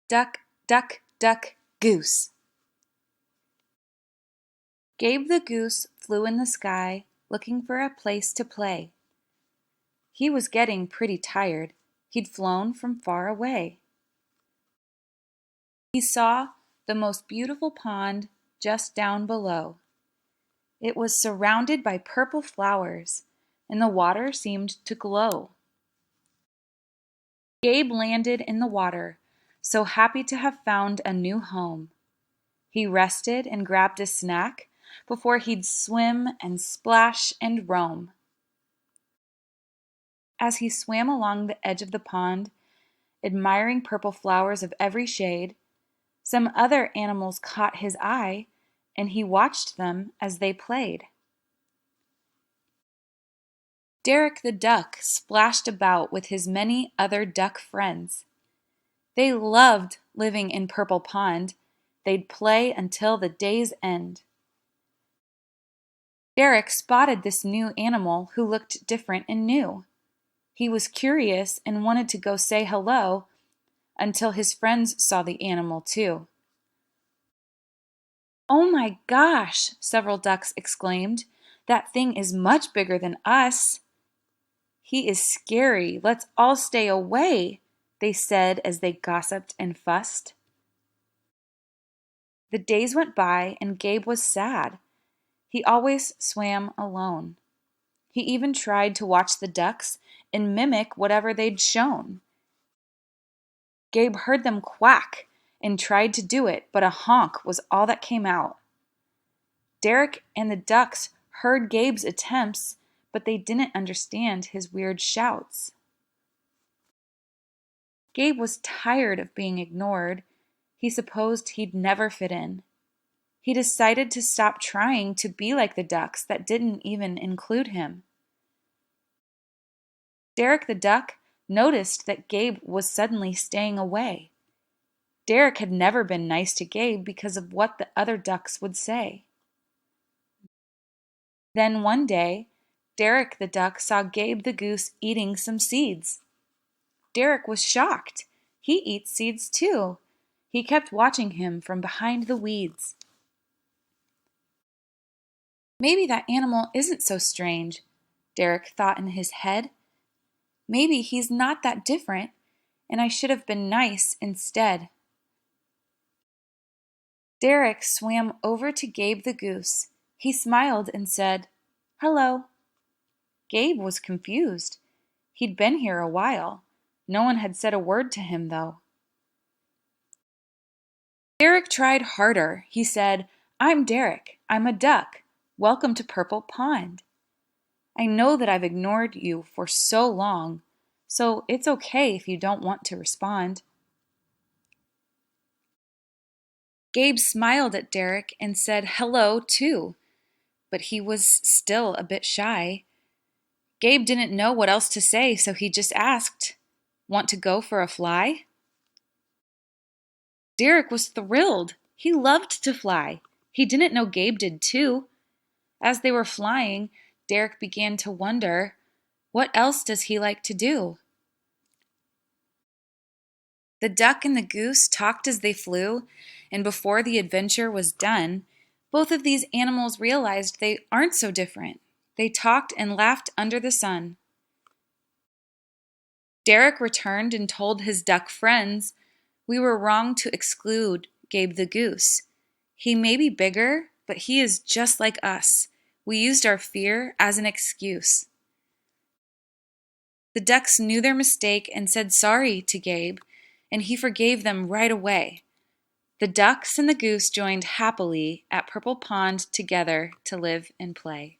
Duck, duck, duck, goose. Gabe the goose flew in the sky, looking for a place to play. He was getting pretty tired. He'd flown from far away. He saw the most beautiful pond just down below. It was surrounded by purple flowers, and the water seemed to glow. Gabe landed in the water, so happy to have found a new home. He rested and grabbed a snack before he'd swim and splash and roam. As he swam along the edge of the pond, admiring purple flowers of every shade, some other animals caught his eye, and he watched them as they played. Derek the duck splashed about with his many other duck friends. They loved living in Purple Pond. They'd play until the day's end. Derek spotted this new animal who looked different and new. He was curious and wanted to go say hello until his friends saw the animal too. "Oh my gosh!" several ducks exclaimed. "That thing is much bigger than us." "He is scary. Let's all stay away," they said as they gossiped and fussed. The days went by and Gabe was sad. He always swam alone. He even tried to watch the ducks and mimic whatever they'd shown. Gabe heard them quack and tried to do it, but a honk was all that came out. Derek and the ducks heard Gabe's attempts, but they didn't understand his weird shouts. Gabe was tired of being ignored. He supposed he'd never fit in. He decided to stop trying to be like the ducks that didn't even include him. Derek the duck noticed that Gabe was suddenly staying away. Derek had never been nice to Gabe because of what the other ducks would say. Then one day, Derek the duck saw Gabe the goose eating some seeds. Derek was shocked. He eats seeds too. He kept watching him from behind the weeds. Maybe that animal isn't so strange, Derek thought in his head. Maybe he's not that different, and I should have been nice instead. Derek swam over to Gabe the goose. He smiled and said, "Hello." Gabe was confused. He'd been here a while. No one had said a word to him, though. Derek tried harder. He said, "I'm Derek. I'm a duck. Welcome to Purple Pond. I know that I've ignored you for so long, so it's okay if you don't want to respond." Gabe smiled at Derek and said hello, too, but he was still a bit shy. Gabe didn't know what else to say, so he just asked, "Want to go for a fly?" Derek was thrilled. He loved to fly. He didn't know Gabe did too. As they were flying, Derek began to wonder, what else does he like to do? The duck and the goose talked as they flew, and before the adventure was done, both of these animals realized they aren't so different. They talked and laughed under the sun. Derek returned and told his duck friends, "We were wrong to exclude Gabe the goose. He may be bigger, but he is just like us. We used our fear as an excuse." The ducks knew their mistake and said sorry to Gabe, and he forgave them right away. The ducks and the goose joined happily at Purple Pond together to live and play.